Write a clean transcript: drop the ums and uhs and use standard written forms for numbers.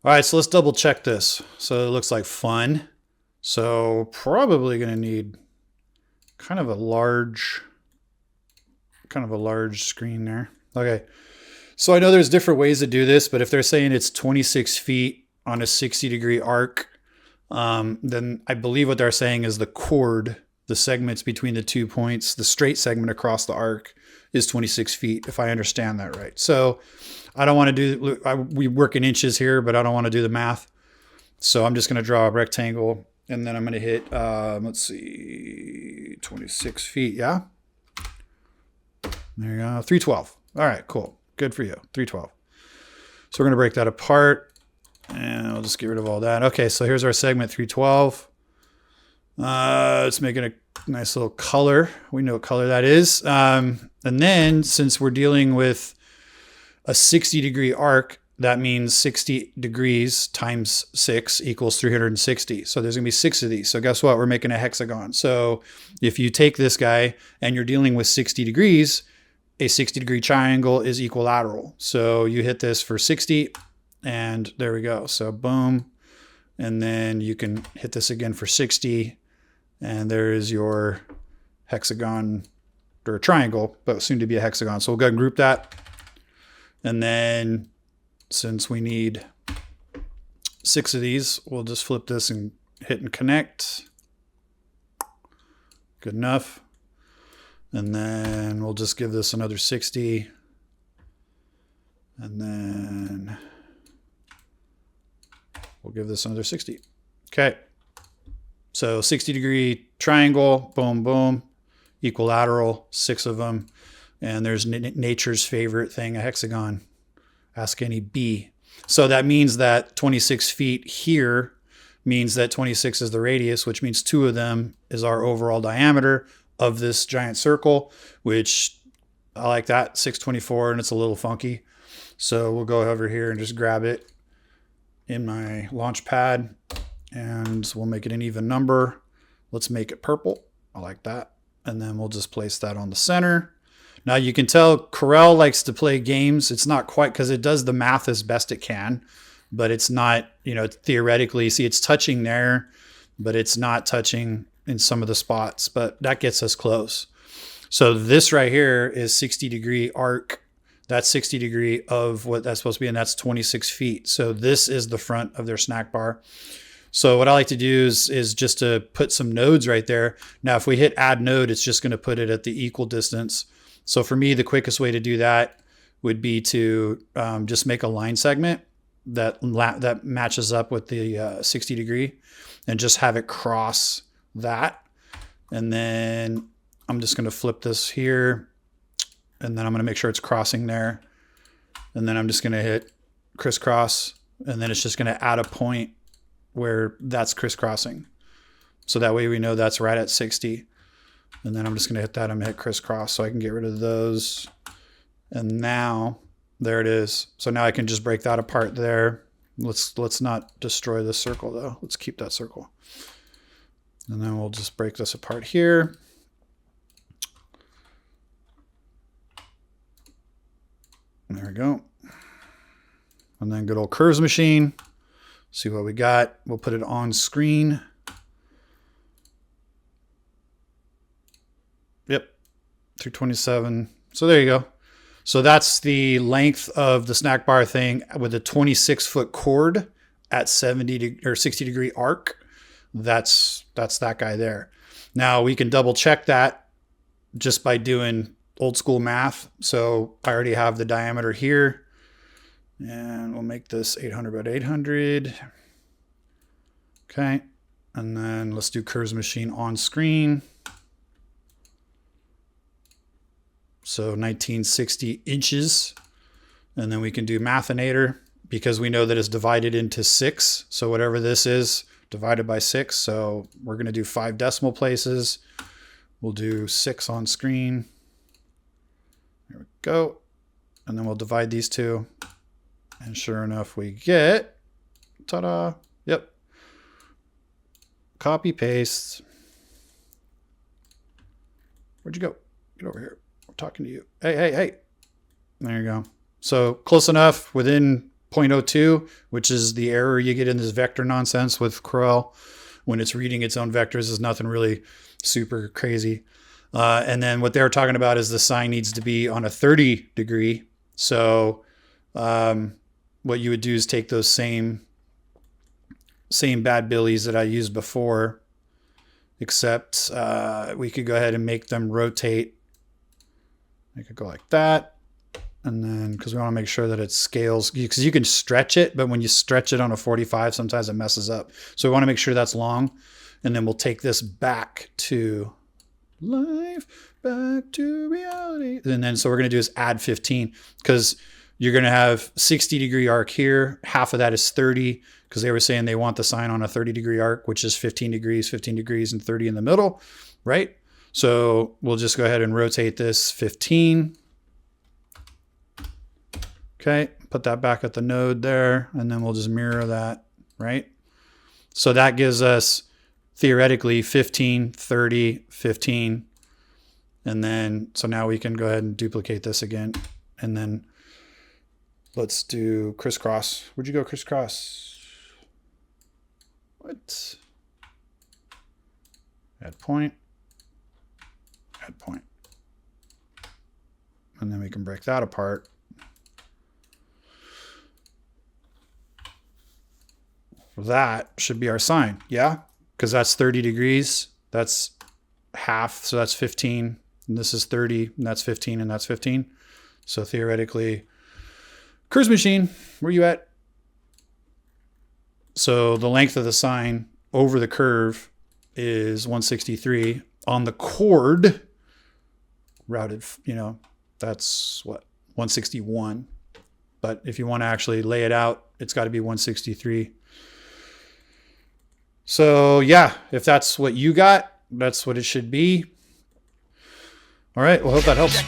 All right, so let's double check this. So it looks like fun. So probably going to need kind of a large screen there. Okay. So I know there's different ways to do this, but if they're saying it's 26 feet on a 60-degree arc, then I believe what they're saying is the chord, the segments between the 2 points, the straight segment across the arc is 26 feet, if I understand that right. So I don't want to do, we work in inches here, but I don't want to do the math. So I'm just going to draw a rectangle, and then I'm going to hit, let's see, 26 feet. Yeah. There you go. 312. All right, cool. Good for you. 312. So we're going to break that apart, and I'll just get rid of all that. Okay, so here's our segment 312. Let's make it a nice little color. We know what color that is. And then since we're dealing with a 60-degree arc, that means 60 degrees times 6 equals 360. So there's going to be 6 of these. So guess what? We're making a hexagon. So if you take this guy and you're dealing with 60 degrees, a 60-degree triangle is equilateral. So you hit this for 60, and there we go. So boom. And then you can hit this again for 60, and there is your hexagon, or triangle, but soon to be a hexagon. So we'll go ahead and group that. And then since we need 6 of these, we'll just flip this and hit and connect. Good enough. And then we'll just give this another 60. And then we'll give this another 60. Okay. So 60-degree triangle, boom, boom, equilateral, 6 of them. And there's nature's favorite thing, a hexagon. Ask any bee. So that means that 26 feet here means that 26 is the radius, which means 2 of them is our overall diameter of this giant circle, which I like that, 624, and it's a little funky. So we'll go over here and just grab it in my launch pad, and we'll make it an even number. Let's make it purple. I like that. And then we'll just place that on the center. Now you can tell Corel likes to play games. It's not quite, because it does the math as best it can, but it's not, theoretically, see, it's touching there, but it's not touching in some of the spots, but that gets us close. So this right here is 60-degree arc. That's 60 degree of what that's supposed to be, and that's 26 feet. So this is the front of their snack bar. So what I like to do is just to put some nodes right there. Now, if we hit add node, it's just going to put it at the equal distance. So for me, the quickest way to do that would be to just make a line segment that matches up with the 60 degree, and just have it cross that. And then I'm just going to flip this here, and then I'm going to make sure it's crossing there. And then I'm just going to hit crisscross, and then it's just going to add a point where that's crisscrossing. So that way we know that's right at 60. And then I'm just going to hit that. I'm going to hit crisscross so I can get rid of those. And now there it is. So now I can just break that apart there. Let's not destroy this circle though. Let's keep that circle. And then we'll just break this apart here. There we go. And then good old curves machine. See what we got. We'll put it on screen. Yep, 327. So there you go. So that's the length of the snack bar thing with a 26-foot chord at 70 or 60 degree arc. That's that guy there. Now we can double check that just by doing old school math. So I already have the diameter here, and we'll make this 800 by 800. Okay. And then let's do curves machine on screen. So 1960 inches. And then we can do Mathinator because we know that it's divided into 6. So whatever this is divided by 6. So we're going to do 5 decimal places. We'll do 6 on screen. There we go. And then we'll divide these two. And sure enough, we get, ta-da, yep. Copy, paste. Where'd you go? Get over here. talking to you. Hey. There you go. So close enough within 0.02, which is the error you get in this vector nonsense with Corel when it's reading its own vectors. Is nothing really super crazy. And then what they're talking about is the sign needs to be on a 30 degree. So what you would do is take those same bad billies that I used before, except we could go ahead and make them rotate. I could go like that. And then, because we want to make sure that it scales, because you can stretch it, but when you stretch it on a 45, sometimes it messes up. So we want to make sure that's long. And then we'll take this back to life, back to reality. And then, so we're going to do is add 15, because you're going to have 60 degree arc here. Half of that is 30, because they were saying they want the sign on a 30 degree arc, which is 15 degrees, and 30 in the middle, right? So we'll just go ahead and rotate this 15. Okay, put that back at the node there, and then we'll just mirror that, right? So that gives us theoretically 15, 30, 15. And then, so now we can go ahead and duplicate this again. And then let's do crisscross. Where'd you go, crisscross? What? Add point. Add point. And then we can break that apart. That should be our sign, yeah? Because that's 30 degrees. That's half, so that's 15. And this is 30, and that's 15, and that's 15. So theoretically, cruise machine, where you at? So the length of the sign over the curve is 163. On the chord, routed, that's what, 161. But if you want to actually lay it out, it's got to be 163. So yeah, if that's what you got, that's what it should be. All right, well, hope that helps.